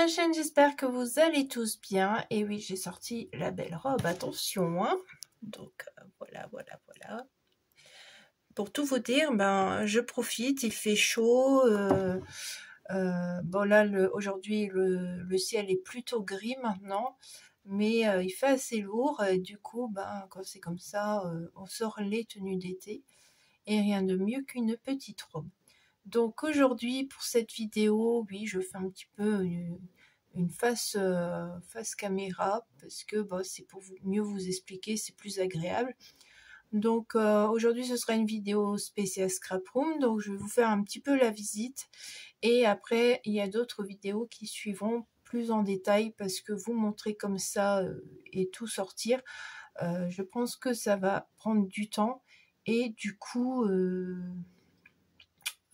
ma chaîne, j'espère que vous allez tous bien. Et oui, j'ai sorti la belle robe, attention, hein. Donc voilà. Pour tout vous dire, je profite, il fait chaud. Bon là, aujourd'hui, le ciel est plutôt gris maintenant, mais il fait assez lourd. Et du coup, quand c'est comme ça, on sort les tenues d'été. Et rien de mieux qu'une petite robe. Donc aujourd'hui, pour cette vidéo, oui, je fais un petit peu une face caméra, parce que c'est pour mieux vous expliquer, c'est plus agréable. Donc aujourd'hui, ce sera une vidéo spéciale Scrap Room, donc je vais vous faire un petit peu la visite. Et après, il y a d'autres vidéos qui suivront plus en détail, parce que vous montrer comme ça et tout sortir, je pense que ça va prendre du temps. Et du coup,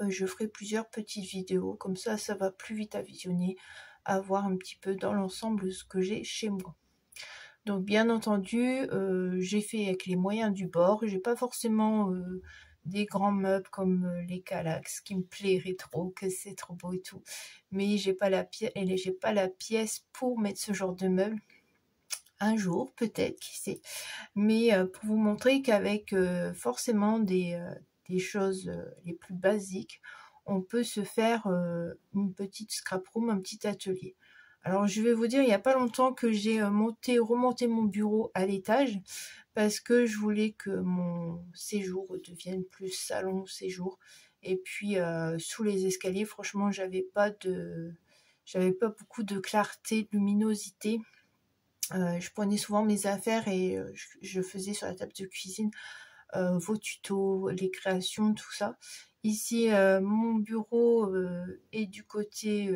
je ferai plusieurs petites vidéos, comme ça va plus vite à visionner, à voir un petit peu dans l'ensemble ce que j'ai chez moi. Donc bien entendu, j'ai fait avec les moyens du bord. J'ai pas forcément des grands meubles comme les Kallax qui me plairaient trop, que c'est trop beau et tout, mais j'ai pas la pièce pour mettre ce genre de meubles. Un jour peut-être, qui sait, mais pour vous montrer qu'avec forcément des choses les plus basiques, on peut se faire une petite scrap room, un petit atelier. Alors je vais vous dire, il n'y a pas longtemps que j'ai remonté mon bureau à l'étage, parce que je voulais que mon séjour devienne plus salon séjour. Et puis sous les escaliers, franchement, j'avais pas beaucoup de clarté, de luminosité. Je prenais souvent mes affaires et je faisais sur la table de cuisine vos tutos, les créations, tout ça. Ici, mon bureau est du côté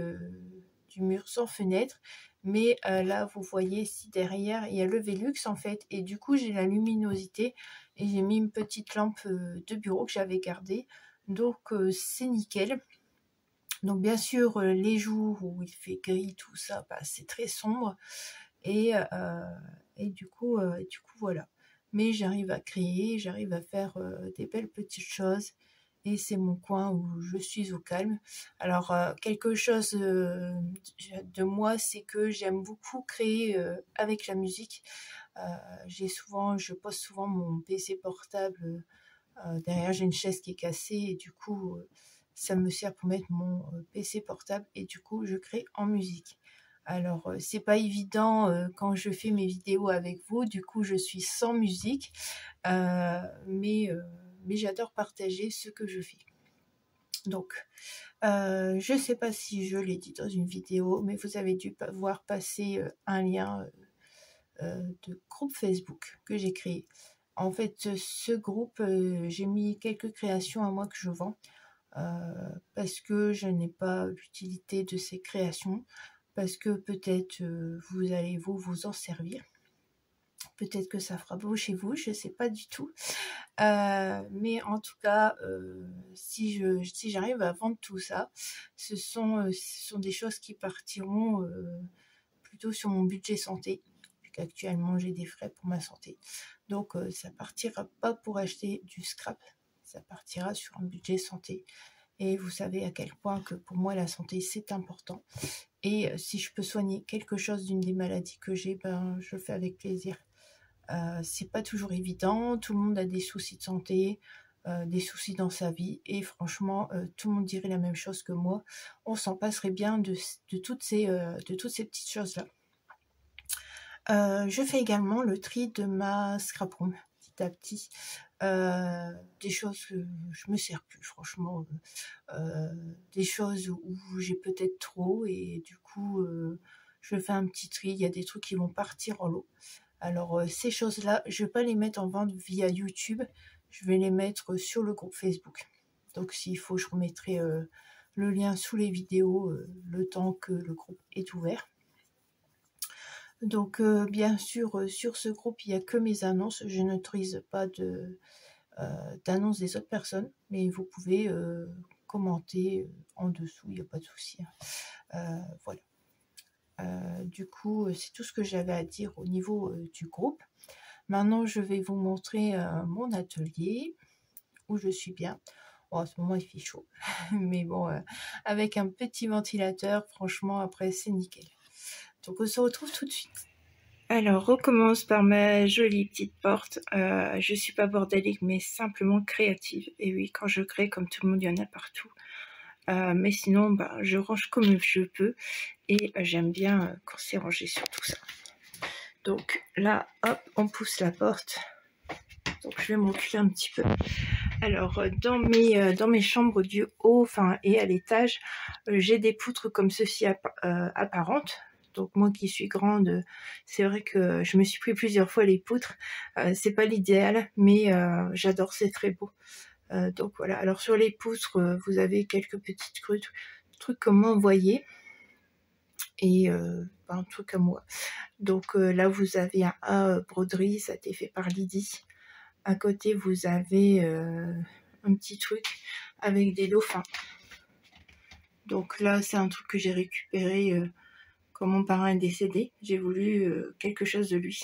du mur sans fenêtre, mais là, vous voyez ici derrière, il y a le Velux en fait, et du coup, j'ai la luminosité et j'ai mis une petite lampe de bureau que j'avais gardée, donc c'est nickel. Donc bien sûr, les jours où il fait gris, tout ça, c'est très sombre. Et du coup voilà. Mais j'arrive à créer, j'arrive à faire des belles petites choses. Et c'est mon coin où je suis au calme. Alors quelque chose de moi, c'est que j'aime beaucoup créer avec la musique. Je pose souvent mon PC portable derrière. J'ai une chaise qui est cassée et du coup ça me sert pour mettre mon PC portable, et du coup je crée en musique. Alors c'est pas évident quand je fais mes vidéos avec vous, du coup je suis sans musique, mais j'adore partager ce que je fais. Donc je sais pas si je l'ai dit dans une vidéo, mais vous avez dû voir passer un lien de groupe Facebook que j'ai créé. En fait, ce groupe, j'ai mis quelques créations à moi que je vends, parce que je n'ai pas l'utilité de ces créations, parce que peut-être vous allez vous en servir. Peut-être que ça fera beau chez vous, je ne sais pas du tout. Mais en tout cas, si j'arrive à vendre tout ça, ce sont des choses qui partiront plutôt sur mon budget santé, puisqu'actuellement j'ai des frais pour ma santé. Donc ça partira pas pour acheter du scrap, ça partira sur un budget santé. Et vous savez à quel point que pour moi la santé c'est important. Et si je peux soigner quelque chose d'une des maladies que j'ai, je le fais avec plaisir. C'est pas toujours évident, tout le monde a des soucis de santé, des soucis dans sa vie, et franchement tout le monde dirait la même chose que moi. On s'en passerait bien de toutes ces petites choses là. Je fais également le tri de ma scrap room petit à petit. Des choses que je me sers plus, franchement, des choses où j'ai peut-être trop, et du coup je fais un petit tri. Il y a des trucs qui vont partir en lot. Alors ces choses là, je vais pas les mettre en vente via YouTube, je vais les mettre sur le groupe Facebook. Donc s'il faut, je remettrai le lien sous les vidéos le temps que le groupe est ouvert. Donc bien sûr, sur ce groupe, il n'y a que mes annonces. Je n'autorise pas d'annonces des autres personnes, mais vous pouvez commenter en dessous, il n'y a pas de souci. Voilà. Du coup, c'est tout ce que j'avais à dire au niveau du groupe. Maintenant, je vais vous montrer mon atelier, où je suis bien. Bon, en ce moment, il fait chaud. Mais bon, avec un petit ventilateur, franchement, après, c'est nickel. Donc, on se retrouve tout de suite. Alors, recommence par ma jolie petite porte. Je suis pas bordélique, mais simplement créative. Et oui, quand je crée, comme tout le monde, il y en a partout. Mais sinon, bah, je range comme je peux. Et j'aime bien quand c'est rangé sur tout ça. Donc là, hop, on pousse la porte. Donc je vais m'enculer un petit peu. Alors dans mes chambres du haut, enfin et à l'étage, j'ai des poutres comme ceci apparentes. Donc moi qui suis grande, c'est vrai que je me suis pris plusieurs fois les poutres. C'est pas l'idéal, mais j'adore, c'est très beau. Donc voilà. Alors sur les poutres, vous avez quelques petites trucs comme moi, vous voyez. Et un truc comme moi. Donc là vous avez un A broderie, ça a été fait par Lydie. À côté vous avez un petit truc avec des dauphins. Donc là c'est un truc que j'ai récupéré quand mon parrain est décédé. J'ai voulu quelque chose de lui.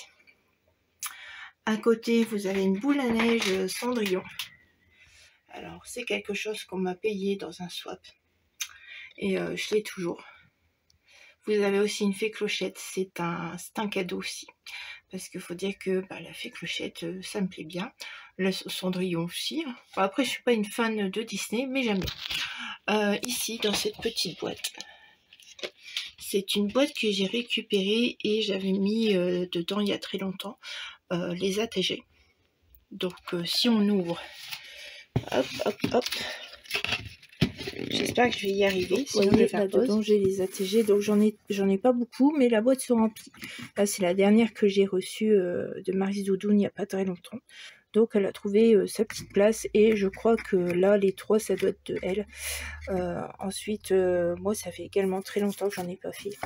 À côté vous avez une boule à neige Cendrillon. Alors c'est quelque chose qu'on m'a payé dans un swap. Et je l'ai toujours. Vous avez aussi une fée clochette, c'est un cadeau aussi. Parce qu'il faut dire que la fée clochette, ça me plaît bien. Le Cendrillon aussi. Bon, après, je suis pas une fan de Disney, mais j'aime bien. Ici, dans cette petite boîte. C'est une boîte que j'ai récupérée et j'avais mis dedans il y a très longtemps les ATG. Donc, si on ouvre, hop, hop, hop. J'espère que je vais y arriver. Sinon, je vais faire pause. Là-dedans, j'ai les ATG, donc j'en ai pas beaucoup, mais la boîte se remplit. Là, c'est la dernière que j'ai reçue de Marie Doudoune il n'y a pas très longtemps. Donc, elle a trouvé sa petite place et je crois que là, les 3, ça doit être de elle. Ensuite, moi, ça fait également très longtemps que j'en ai pas fait.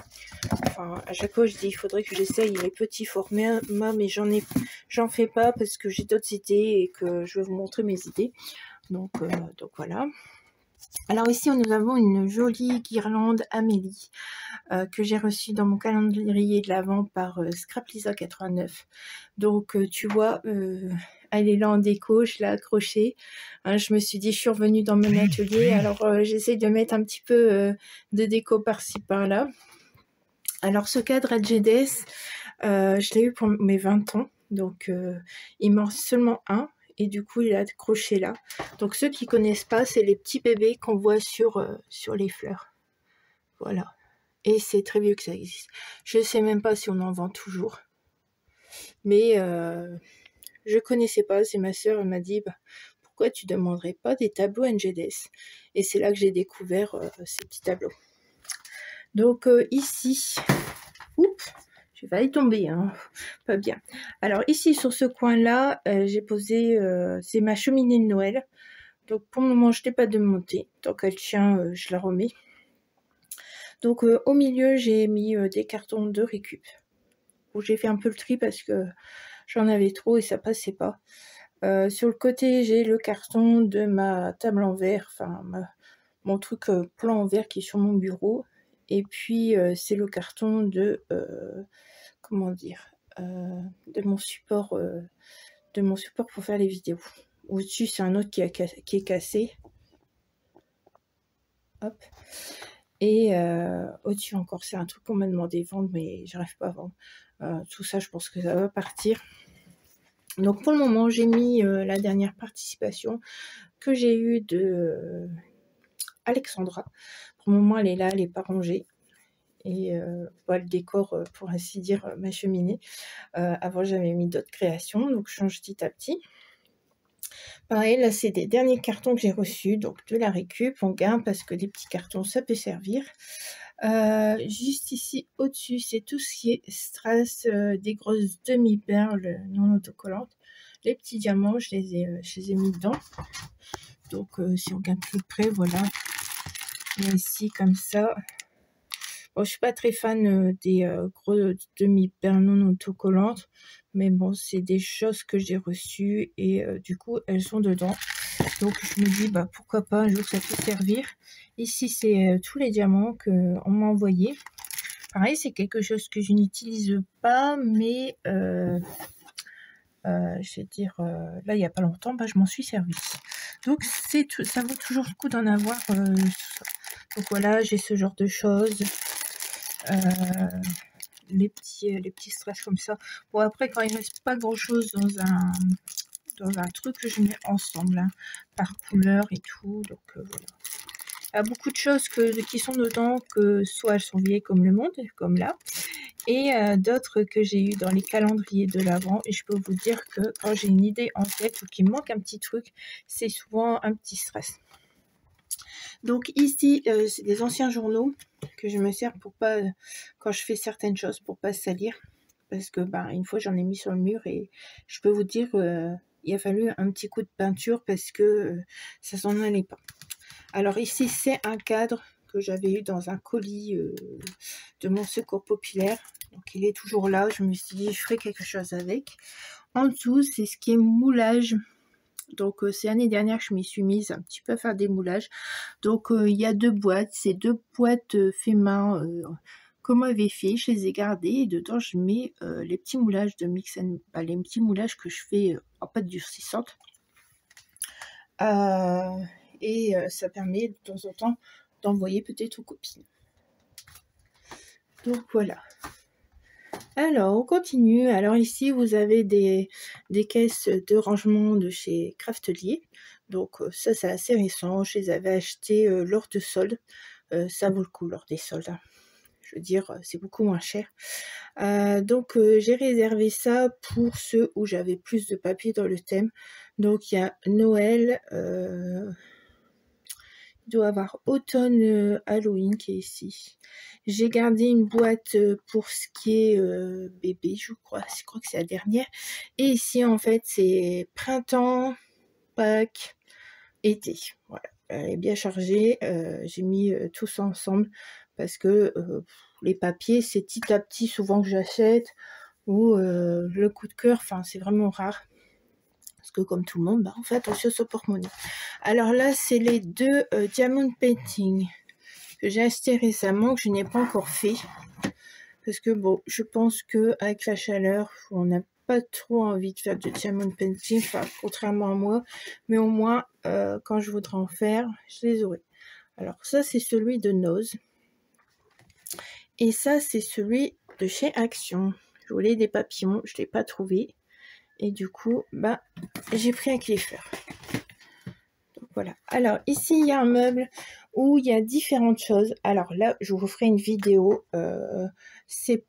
Enfin, à chaque fois, je dis, il faudrait que j'essaye les petits formats, mais j'en fais pas parce que j'ai d'autres idées et que je vais vous montrer mes idées. Donc voilà. Alors ici, nous avons une jolie guirlande Amélie que j'ai reçue dans mon calendrier de l'Avent par Scrap Lisa 89. Donc tu vois, elle est là en déco, je l'ai accrochée. Hein, je me suis dit, je suis revenue dans mon atelier, alors j'essaie de mettre un petit peu de déco par-ci par-là. Alors ce cadre LGDS, je l'ai eu pour mes 20 ans, donc il m'en reste seulement un. Et du coup, il est accroché là. Donc, ceux qui connaissent pas, c'est les petits bébés qu'on voit sur les fleurs. Voilà. Et c'est très vieux que ça existe. Je sais même pas si on en vend toujours. Mais je connaissais pas. C'est ma sœur, elle m'a dit, pourquoi tu demanderais pas des tableaux NGDS? Et c'est là que j'ai découvert ces petits tableaux. Donc, ici, oups, je vais y tomber, hein. Pas bien. Alors ici sur ce coin-là, j'ai posé, c'est ma cheminée de Noël. Donc pour le moment, je n'ai pas démontée. Tant qu'elle tient, je la remets. Donc au milieu, j'ai mis des cartons de récup. Où j'ai fait un peu le tri parce que j'en avais trop et ça passait pas. Sur le côté, j'ai le carton de ma table en verre, enfin mon truc plan en verre qui est sur mon bureau. Et puis c'est le carton de comment dire, de mon support pour faire les vidéos. Au-dessus, c'est un autre qui est cassé. Hop. Et au-dessus encore, c'est un truc qu'on m'a demandé de vendre, mais j'arrive pas à vendre. Tout ça, je pense que ça va partir. Donc pour le moment, j'ai mis la dernière participation que j'ai eue de Alexandra. Pour le moment, elle est là, elle n'est pas rangée. Et le décor, pour ainsi dire, ma cheminée. Avant, j'avais mis d'autres créations, donc je change petit à petit. Pareil, là, c'est des derniers cartons que j'ai reçus, donc de la récup. On garde parce que les petits cartons, ça peut servir. Juste ici, au-dessus, c'est tout ce qui est strass, des grosses demi-perles non autocollantes. Les petits diamants, je les ai mis dedans. Donc, si on regarde plus près, voilà. Et ici, comme ça. Bon, je suis pas très fan des gros demi-perles non autocollantes, mais bon, c'est des choses que j'ai reçues et du coup, elles sont dedans. Donc, je me dis, pourquoi pas, un jour, ça peut servir. Ici, c'est tous les diamants qu'on m'a envoyés. Pareil, c'est quelque chose que je n'utilise pas, mais je vais dire, là, il n'y a pas longtemps, je m'en suis servi. Donc ça vaut toujours le coup d'en avoir tout ça. Donc voilà, j'ai ce genre de choses. Les petits stress comme ça. Bon, après, quand il reste pas grand chose dans un truc, je mets ensemble, hein, par couleur et tout. Donc voilà. Il y a beaucoup de choses qui sont dedans, que soit elles sont vieilles comme le monde, comme là, et d'autres que j'ai eu dans les calendriers de l'Avent. Et je peux vous dire que quand j'ai une idée en tête ou qu'il manque un petit truc, c'est souvent un petit stress. Donc ici, c'est des anciens journaux que je me sers pour pas, quand je fais certaines choses, pour pas salir. Parce que une fois j'en ai mis sur le mur et je peux vous dire, il a fallu un petit coup de peinture parce que ça s'en allait pas. Alors ici, c'est un cadre que j'avais eu dans un colis de mon secours populaire. Donc il est toujours là, je me suis dit je ferai quelque chose avec. En dessous, c'est ce qui est moulage. Donc c'est l'année dernière que je m'y suis mise un petit peu à faire des moulages. Donc il y a 2 boîtes, c'est 2 boîtes fait main comme on avait fait, je les ai gardées et dedans je mets les petits moulages de Mix and... les petits moulages que je fais en pâte durcissante. Et ça permet de temps en temps d'envoyer peut-être aux copines. Donc voilà. Alors, on continue. Alors ici, vous avez des caisses de rangement de chez Craftelier. Donc ça, c'est assez récent. Je les avais achetées lors de soldes. Ça vaut le coup lors des soldes. Hein. Je veux dire, c'est beaucoup moins cher. Donc j'ai réservé ça pour ceux où j'avais plus de papier dans le thème. Donc il y a Noël, il doit avoir automne, Halloween qui est ici. J'ai gardé une boîte pour ce qui est bébé, je crois que c'est la dernière. Et ici en fait c'est printemps, Pâques, été. Voilà, elle est bien chargée. J'ai mis tout ça ensemble parce que les papiers c'est petit à petit souvent que j'achète ou le coup de cœur, enfin c'est vraiment rare. Parce que comme tout le monde, on fait attention au porte-monnaie. Alors là, c'est les 2 Diamond Painting que j'ai acheté récemment, que je n'ai pas encore fait. Parce que bon, je pense qu'avec la chaleur, on n'a pas trop envie de faire de Diamond Painting, enfin, contrairement à moi. Mais au moins, quand je voudrais en faire, je les aurai. Alors ça, c'est celui de Nose. Et ça, c'est celui de chez Action. Je voulais des papillons, je ne l'ai pas trouvé. Et du coup, j'ai pris un clipper. Donc voilà. Alors ici, il y a un meuble où il y a différentes choses. Alors là, je vous ferai une vidéo,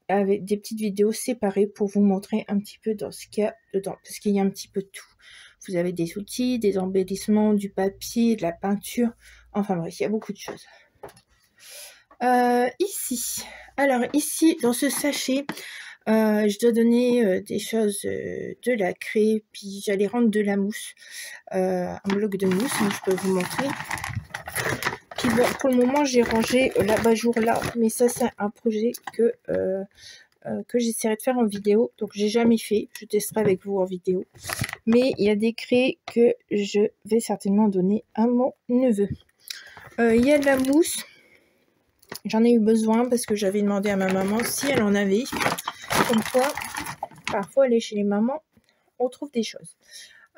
avec des petites vidéos séparées pour vous montrer un petit peu dans ce qu'il y a dedans. Parce qu'il y a un petit peu de tout. Vous avez des outils, des embellissements, du papier, de la peinture. Enfin bref, il y a beaucoup de choses. Ici. Alors ici, dans ce sachet... je dois donner des choses de la craie, puis j'allais rendre de la mousse, un bloc de mousse, donc je peux vous montrer. Puis bon, pour le moment, j'ai rangé l'abat-jour là, mais ça, c'est un projet que j'essaierai de faire en vidéo, donc j'ai jamais fait, je testerai avec vous en vidéo. Mais il y a des craies que je vais certainement donner à mon neveu. Il y a de la mousse, j'en ai eu besoin parce que j'avais demandé à ma maman si elle en avait. Comme quoi, parfois aller chez les mamans, on trouve des choses.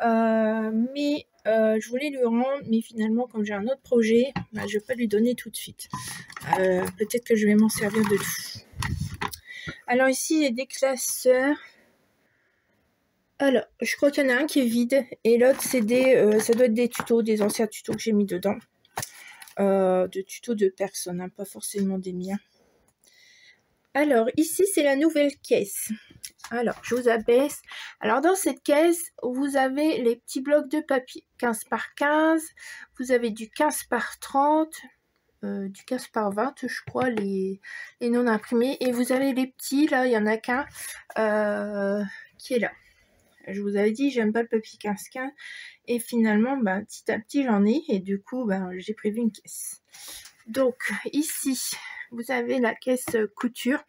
Mais je voulais lui rendre, mais finalement, comme j'ai un autre projet, je ne vais pas lui donner tout de suite. Peut-être que je vais m'en servir de tout. Alors ici, il y a des classeurs. Alors, je crois qu'il y en a un qui est vide, et l'autre, c'est ça doit être des tutos, des anciens tutos que j'ai mis dedans. De tutos de personnes, hein, pas forcément des miens. Alors, ici, c'est la nouvelle caisse. Alors, je vous abaisse. Alors, dans cette caisse, vous avez les petits blocs de papier. 15 par 15. Vous avez du 15 par 30. Du 15 par 20, je crois, les non imprimés. Et vous avez les petits, là, il n'y en a qu'un qui est là. Je vous avais dit, j'aime pas le papier 15-15. Et finalement, petit à petit, j'en ai. Et du coup, j'ai prévu une caisse. Donc, ici, vous avez la caisse couture.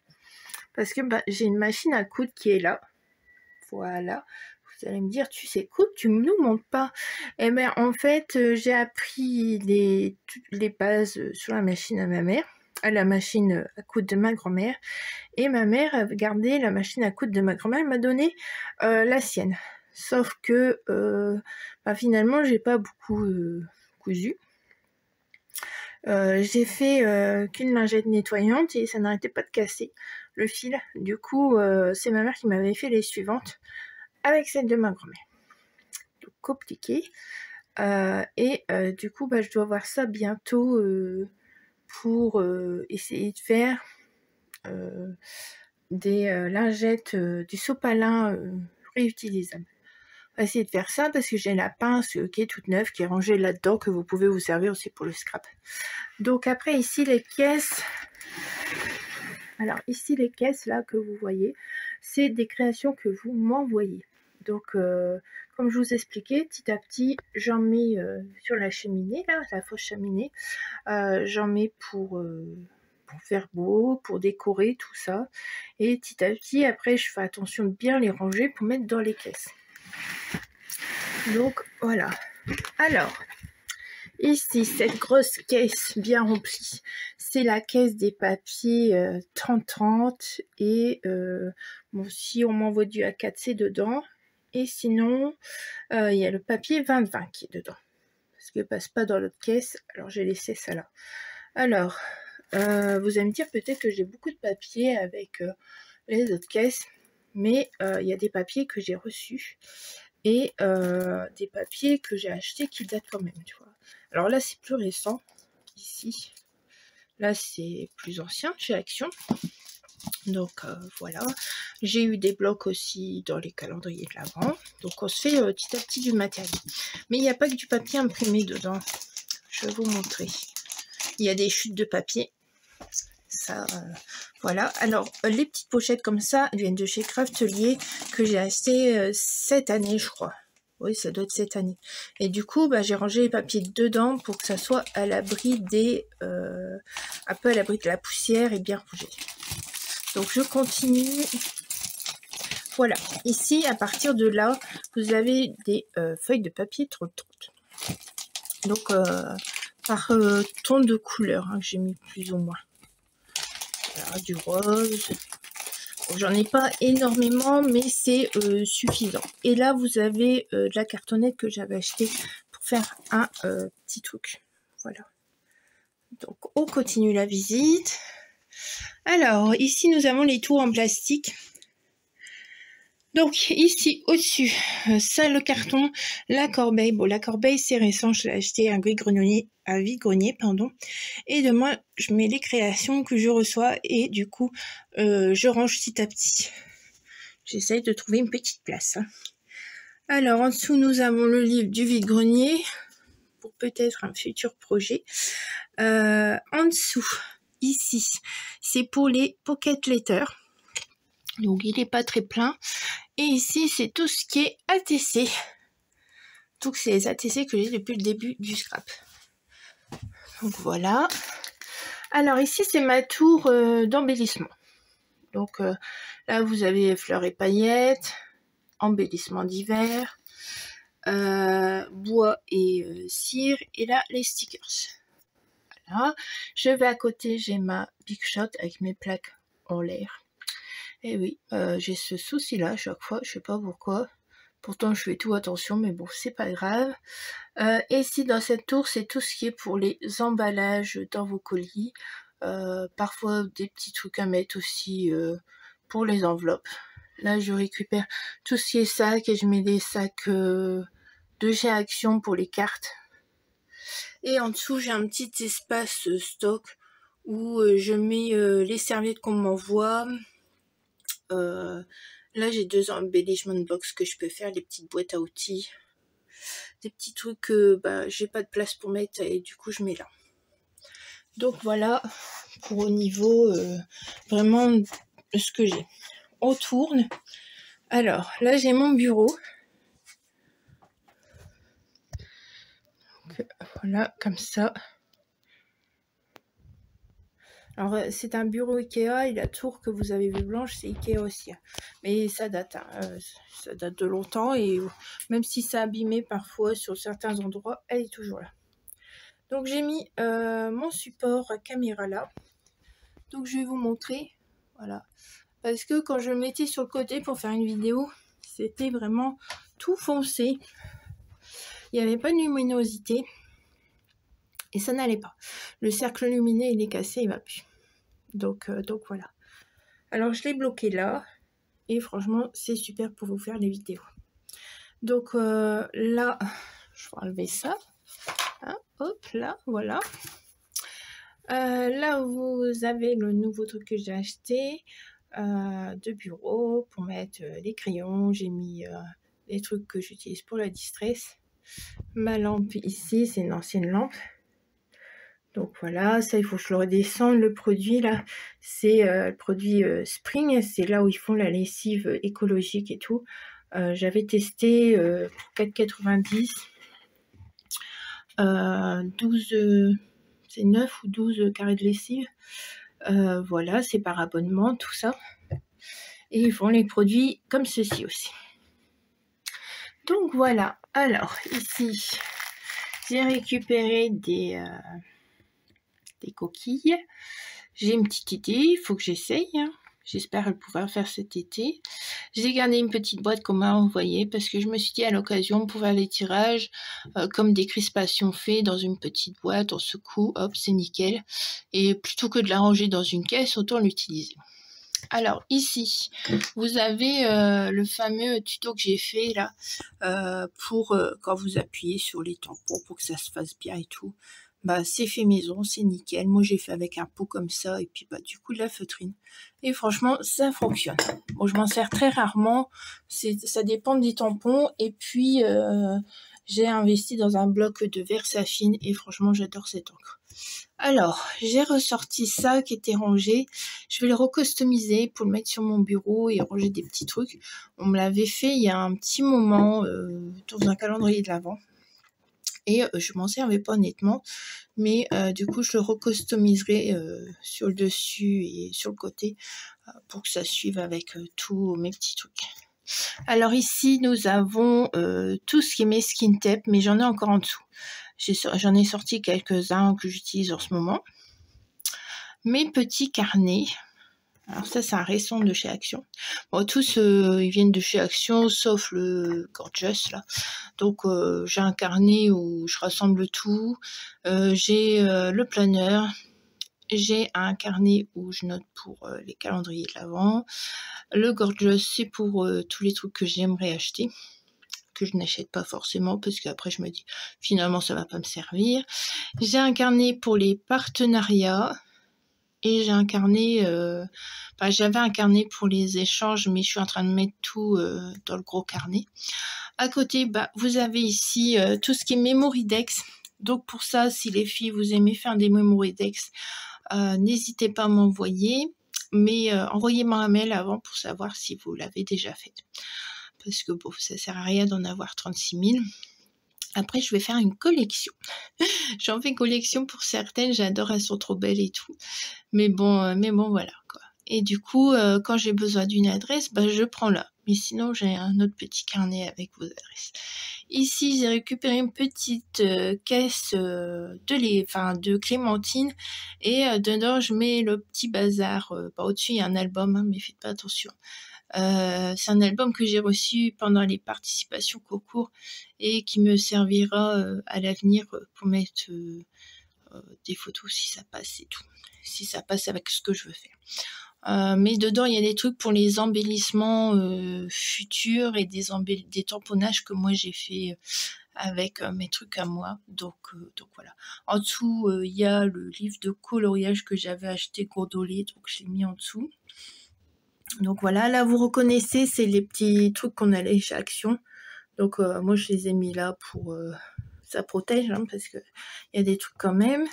Parce que j'ai une machine à coudre qui est là. Voilà. Vous allez me dire, tu sais coudre, tu ne nous montres pas. Eh bien, en fait, j'ai appris les bases sur la machine à ma mère. À la machine à coudre de ma grand-mère. Et ma mère a gardé la machine à coudre de ma grand-mère. Elle m'a donné la sienne. sauf que finalement j'ai pas beaucoup cousu. J'ai fait qu'une lingette nettoyante et ça n'arrêtait pas de casser le fil. Du coup c'est ma mère qui m'avait fait les suivantes avec celle de ma grand-mère. Donc compliqué. Du coup je dois voir ça bientôt pour essayer de faire des lingettes, du sopalin réutilisable. On va essayer de faire ça parce que j'ai la pince qui est toute neuve, qui est rangée là-dedans, que vous pouvez vous servir aussi pour le scrap. Donc après ici les caisses, alors ici les caisses là que vous voyez, c'est des créations que vous m'envoyez. Donc comme je vous expliquais, petit à petit j'en mets sur la cheminée là, la fausse cheminée, j'en mets pour faire beau, pour décorer tout ça, et petit à petit après je fais attention de bien les ranger pour mettre dans les caisses. Donc voilà. Alors ici cette grosse caisse bien remplie, c'est la caisse des papiers 30-30 et bon, si on m'envoie du A4C dedans, et sinon il y a le papier 20-20 qui est dedans parce qu'il passe pas dans l'autre caisse, alors j'ai laissé ça là. Alors vous allez me dire peut-être que j'ai beaucoup de papiers avec les autres caisses, mais il y a des papiers que j'ai reçus et des papiers que j'ai achetés qui datent quand même, tu vois. Alors là c'est plus récent, ici, là c'est plus ancien chez Action. Donc voilà, j'ai eu des blocs aussi dans les calendriers de l'Avent. Donc on se fait petit à petit du matériel. Mais il n'y a pas que du papier imprimé dedans. Je vais vous montrer. Il y a des chutes de papier. Ça, voilà. Alors les petites pochettes comme ça, elles viennent de chez Craftelier que j'ai acheté cette année, je crois. Oui, ça doit être cette année. Et du coup, j'ai rangé les papiers dedans pour que ça soit à l'abri des... un peu à l'abri de la poussière et bien rangé. Donc je continue. Voilà. Ici, à partir de là, vous avez des feuilles de papier 30-30. Donc par ton de couleur, hein, que j'ai mis plus ou moins. Voilà, du rose. Bon, j'en ai pas énormément, mais c'est suffisant. Et là, vous avez de la cartonnette que j'avais acheté pour faire un petit truc. Voilà. Donc, on continue la visite. Alors, ici, nous avons les tours en plastique. Donc, ici, au-dessus, ça, le carton, la corbeille. Bon, la corbeille, c'est récent. Je l'ai acheté à vide-grenier, pardon. Et de moi, je mets les créations que je reçois et du coup, je range petit à petit. J'essaye de trouver une petite place. Hein. Alors, en dessous, nous avons le livre du vide-grenier pour peut-être un futur projet. En dessous, ici, c'est pour les pocket letters. Donc, il n'est pas très plein. Et ici, c'est tout ce qui est ATC. Donc, c'est les ATC que j'ai depuis le début du scrap. Donc, voilà. Alors, ici, c'est ma tour d'embellissement. Donc, là, vous avez fleurs et paillettes, embellissement d'hiver, bois et cire. Et là, les stickers. Voilà. Je vais à côté, j'ai ma Big Shot avec mes plaques en l'air. Et oui, j'ai ce souci-là à chaque fois, je sais pas pourquoi. Pourtant, je fais tout attention, mais bon, c'est pas grave. Et ici, dans cette tour, c'est tout ce qui est pour les emballages dans vos colis. Parfois, des petits trucs à mettre aussi pour les enveloppes. Là, je récupère tout ce qui est sac et je mets des sacs de chez Action pour les cartes. Et en dessous, j'ai un petit espace stock où je mets les serviettes qu'on m'envoie. Là, j'ai 2 embellishment box que je peux faire, des petites boîtes à outils, des petits trucs que j'ai pas de place pour mettre et du coup, je mets là. Donc voilà pour au niveau vraiment de ce que j'ai. On tourne. Alors là, j'ai mon bureau. Donc, voilà, comme ça. Alors, c'est un bureau Ikea et la tour que vous avez vue blanche, c'est Ikea aussi. Mais ça date, hein, ça date de longtemps et même si ça a abîmé parfois sur certains endroits, elle est toujours là. Donc, j'ai mis mon support caméra là. Donc, je vais vous montrer. Voilà. Parce que quand je le mettais sur le côté pour faire une vidéo, c'était vraiment tout foncé. Il n'y avait pas de luminosité. Et ça n'allait pas. Le cercle lumineux, il est cassé, il ne va plus. Donc voilà. Alors, je l'ai bloqué là. Et franchement, c'est super pour vous faire des vidéos. Donc là, je vais enlever ça. Hein, hop, là, voilà. Là, vous avez le nouveau truc que j'ai acheté de bureau pour mettre les crayons. J'ai mis les trucs que j'utilise pour la distress. Ma lampe ici, c'est une ancienne lampe. Donc voilà, ça il faut que je le redescende. Le produit là, c'est le produit Spring. C'est là où ils font la lessive écologique et tout. J'avais testé pour 4,90. 12, c'est 9 ou 12 carrés de lessive. Voilà, c'est par abonnement, tout ça. Et ils font les produits comme ceci aussi. Donc voilà, alors ici, j'ai récupéré des coquilles. J'ai une petite idée, il faut que j'essaye. Hein. J'espère pouvoir faire cet été. J'ai gardé une petite boîte qu'on m'a envoyée parce que je me suis dit à l'occasion pour faire les tirages, comme des crispations faites dans une petite boîte, on secoue, hop, c'est nickel. Et plutôt que de la ranger dans une caisse, autant l'utiliser. Alors ici, vous avez le fameux tuto que j'ai fait là, pour quand vous appuyez sur les tampons pour que ça se fasse bien et tout. Bah c'est fait maison, c'est nickel. Moi j'ai fait avec un pot comme ça et puis bah du coup de la feutrine. Et franchement ça fonctionne. Bon je m'en sers très rarement, ça dépend des tampons. Et puis j'ai investi dans un bloc de Versafine et franchement j'adore cette encre. Alors, j'ai ressorti ça qui était rangé. Je vais le recustomiser pour le mettre sur mon bureau et ranger des petits trucs. On me l'avait fait il y a un petit moment dans un calendrier de l'Avent. Et je m'en servais pas honnêtement. Mais du coup, je le recustomiserai sur le dessus et sur le côté pour que ça suive avec tous mes petits trucs. Alors ici, nous avons tout ce qui est mes skin tape, mais j'en ai encore en dessous. J'en ai sorti quelques-uns que j'utilise en ce moment. Mes petits carnets. Alors ça, c'est un récent de chez Action. Bon, tous, ils viennent de chez Action, sauf le Gorgeous, là. Donc, j'ai un carnet où je rassemble tout. J'ai le planeur. J'ai un carnet où je note pour les calendriers de l'Avent. Le Gorgeous, c'est pour tous les trucs que j'aimerais acheter, que je n'achète pas forcément parce qu'après je me dis finalement ça va pas me servir. J'ai un carnet pour les partenariats et j'ai un carnet j'avais un carnet pour les échanges mais je suis en train de mettre tout dans le gros carnet. À côté vous avez ici tout ce qui est Memoridex. Donc pour ça, si les filles vous aimez faire des Memoridex, n'hésitez pas à m'envoyer, mais envoyez-moi un mail avant pour savoir si vous l'avez déjà fait. Parce que bon, ça sert à rien d'en avoir 36 000. Après, je vais faire une collection. J'en fais une collection pour certaines, j'adore, elles sont trop belles et tout. Mais bon, voilà, quoi. Et du coup, quand j'ai besoin d'une adresse, je prends là. Mais sinon, j'ai un autre petit carnet avec vos adresses. Ici, j'ai récupéré une petite caisse de clémentine. Et dedans, je mets le petit bazar. Au-dessus, il y a un album, hein, mais faites pas attention. C'est un album que j'ai reçu pendant les participations concours et qui me servira à l'avenir pour mettre des photos si ça passe et tout. Si ça passe avec ce que je veux faire. Mais dedans, il y a des trucs pour les embellissements futurs et des tamponnages que moi j'ai fait avec mes trucs à moi. Donc voilà. En dessous, il y a le livre de coloriage que j'avais acheté gondolé, donc je l'ai mis en dessous. Donc voilà, là vous reconnaissez, c'est les petits trucs qu'on allait chez Action. Donc moi je les ai mis là pour... ça protège, hein, parce qu'il y a des trucs quand même.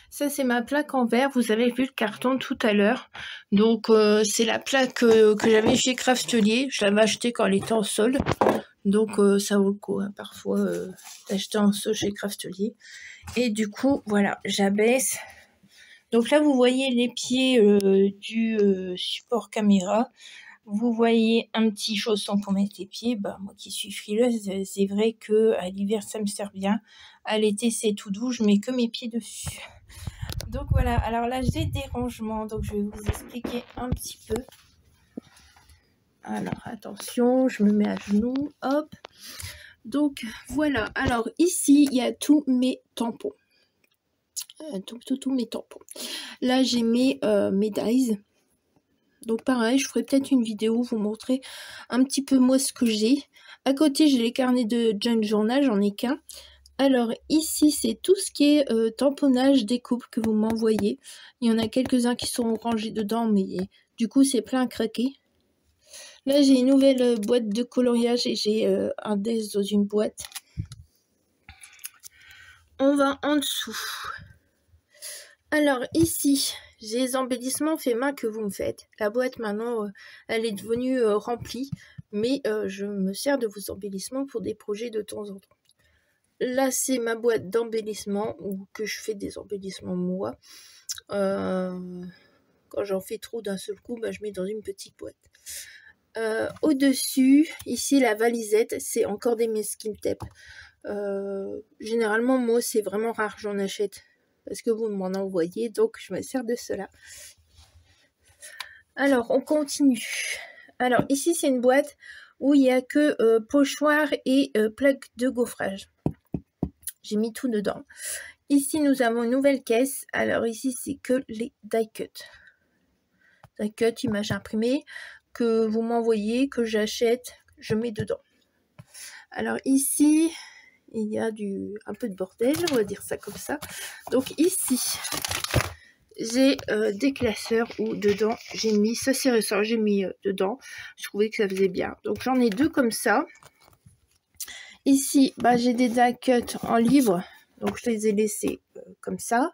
Ça c'est ma plaque en verre, vous avez vu le carton tout à l'heure. Donc c'est la plaque que j'avais chez Craftelier. Je l'avais achetée quand elle était en solde. Donc ça vaut le coup, hein, parfois d'acheter en solde chez Craftelier. Et du coup, voilà, j'abaisse. Donc là, vous voyez les pieds du support caméra. Vous voyez un petit chausson pour mettre les pieds. Moi qui suis frileuse, c'est vrai que à l'hiver, ça me sert bien. À l'été, c'est tout doux. Je mets que mes pieds dessus. Donc voilà. Alors là, j'ai des rangements. Donc je vais vous expliquer un petit peu. Alors, attention, je me mets à genoux, hop. Donc, voilà. Alors, ici, il y a tous mes tampons. Tous mes tampons. Là, j'ai mes médailles. Donc, pareil, je ferai peut-être une vidéo, vous montrer un petit peu moi ce que j'ai. À côté, j'ai les carnets de junk journal, j'en ai qu'un. Alors, ici, c'est tout ce qui est tamponnage des couples que vous m'envoyez. Il y en a quelques-uns qui sont rangés dedans, mais du coup, c'est plein à craquer. Là, j'ai une nouvelle boîte de coloriage et j'ai un DS dans une boîte. On va en dessous. Alors, ici, j'ai les embellissements faits main que vous me faites. La boîte, maintenant, elle est devenue remplie. Mais je me sers de vos embellissements pour des projets de temps en temps. Là, c'est ma boîte d'embellissement, où que je fais des embellissements moi. Quand j'en fais trop d'un seul coup, je mets dans une petite boîte. Au-dessus, ici, la valisette, c'est encore des masking tape. Généralement, moi, c'est vraiment rare que j'en achète. Parce que vous m'en envoyez, donc je me sers de cela. Alors, on continue. Alors, ici, c'est une boîte où il n'y a que pochoir et plaque de gaufrage. J'ai mis tout dedans. Ici, nous avons une nouvelle caisse. Alors, ici, c'est que les die cut. Die cut, images imprimées, que vous m'envoyez, que j'achète, je mets dedans. Alors, ici, il y a un peu de bordel, on va dire ça comme ça. Donc, ici, j'ai des classeurs où dedans, j'ai mis ce ressort, j'ai mis dedans. Je trouvais que ça faisait bien. Donc, j'en ai deux comme ça. Ici, j'ai des die cut en livre. Donc, je les ai laissés comme ça.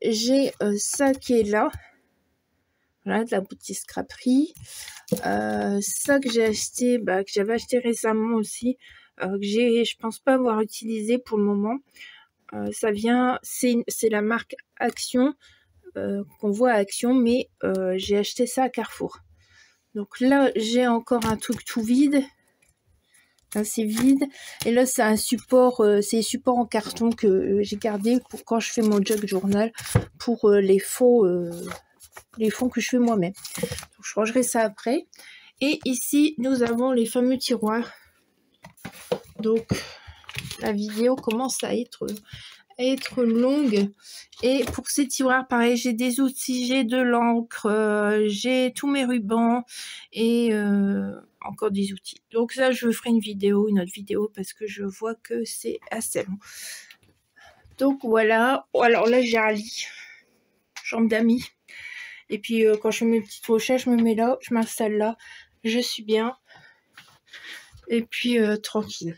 J'ai ça qui est là. Voilà, de la boutique scraperie. Ça que j'ai acheté, que j'avais acheté récemment aussi. Que je pense pas avoir utilisé pour le moment. Ça vient, c'est la marque Action. Qu'on voit à Action. Mais j'ai acheté ça à Carrefour. Donc là, j'ai encore un truc tout vide. C'est vide et là c'est un support, c'est support en carton que j'ai gardé pour quand je fais mon junk journal pour les fonds que je fais moi-même. Donc je rangerai ça après. Et ici nous avons les fameux tiroirs. Donc la vidéo commence à être longue. Et pour ces tiroirs, pareil, j'ai des outils, j'ai de l'encre, j'ai tous mes rubans et encore des outils. Donc ça, je ferai une autre vidéo, parce que je vois que c'est assez long. Donc voilà. Alors là, j'ai un lit, chambre d'amis. Et puis quand je fais mes petites pochettes, je me mets là, je m'installe là, je suis bien. Et puis tranquille.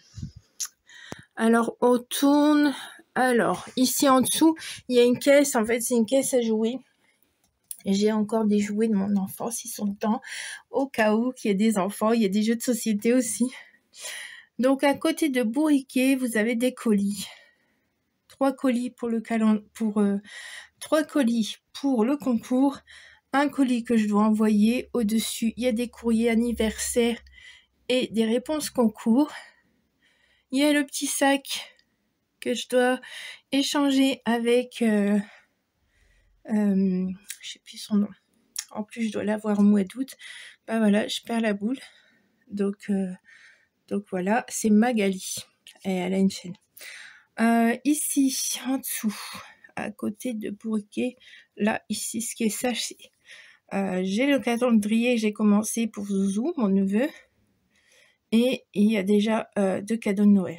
Alors on tourne. Alors, ici en dessous, il y a une caisse. En fait, c'est une caisse à jouets. J'ai encore des jouets de mon enfance. Ils sont dedans. Au cas où qu'il y ait des enfants. Il y a des jeux de société aussi. Donc, à côté de bourriquet, vous avez des colis. 3 colis pour le calendrier. 3 colis pour le concours. Un colis que je dois envoyer. Au-dessus, il y a des courriers anniversaires et des réponses concours. Il y a le petit sac que je dois échanger avec, je sais plus son nom. En plus, je dois l'avoir au mois d'août. Voilà, je perds la boule. Donc voilà, c'est Magali. Et elle a une chaîne. Ici, en dessous, à côté de Bourriquet, là, ici, ce qui est saché. J'ai le calendrier que j'ai commencé pour Zouzou, mon neveu. Et il y a déjà 2 cadeaux de Noël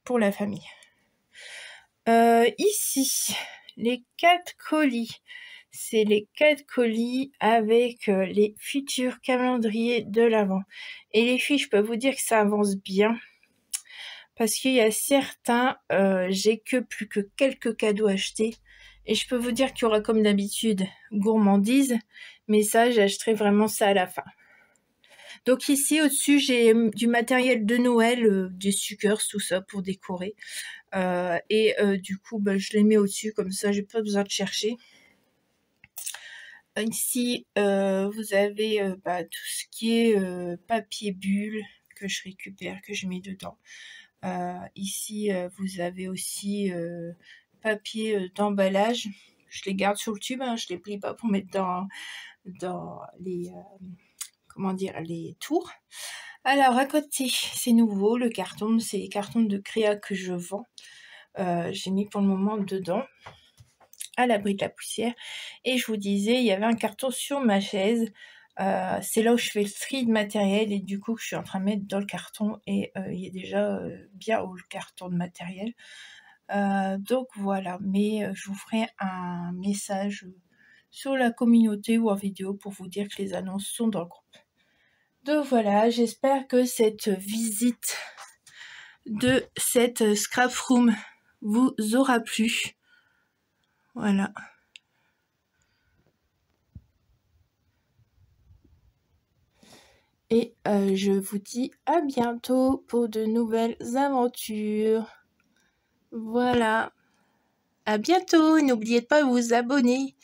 pour la famille. Ici, les 4 colis. C'est les 4 colis avec les futurs calendriers de l'Avent. Et les filles, je peux vous dire que ça avance bien. Parce qu'il y a certains, j'ai plus que quelques cadeaux achetés. Et je peux vous dire qu'il y aura comme d'habitude gourmandise. Mais ça, j'achèterai vraiment ça à la fin. Donc ici, au-dessus, j'ai du matériel de Noël, des suckers, tout ça pour décorer. Du coup, je les mets au-dessus, comme ça, j'ai pas besoin de chercher. Ici, vous avez tout ce qui est papier bulle que je récupère, que je mets dedans. Ici, vous avez aussi papier d'emballage. Je les garde sur le tube, je les plie pas pour mettre dans les comment dire, les tours. Alors, à côté, c'est nouveau, le carton, c'est les cartons de créa que je vends. J'ai mis pour le moment dedans, à l'abri de la poussière. Et je vous disais, il y avait un carton sur ma chaise. C'est là où je fais le tri de matériel et du coup, je suis en train de mettre dans le carton. Et il est déjà bien haut, le carton de matériel. Donc voilà, mais je vous ferai un message sur la communauté ou en vidéo pour vous dire que les annonces sont dans le groupe. Donc voilà, j'espère que cette visite de cette scrap room vous aura plu. Voilà. Et je vous dis à bientôt pour de nouvelles aventures. Voilà. À bientôt. N'oubliez pas de vous abonner.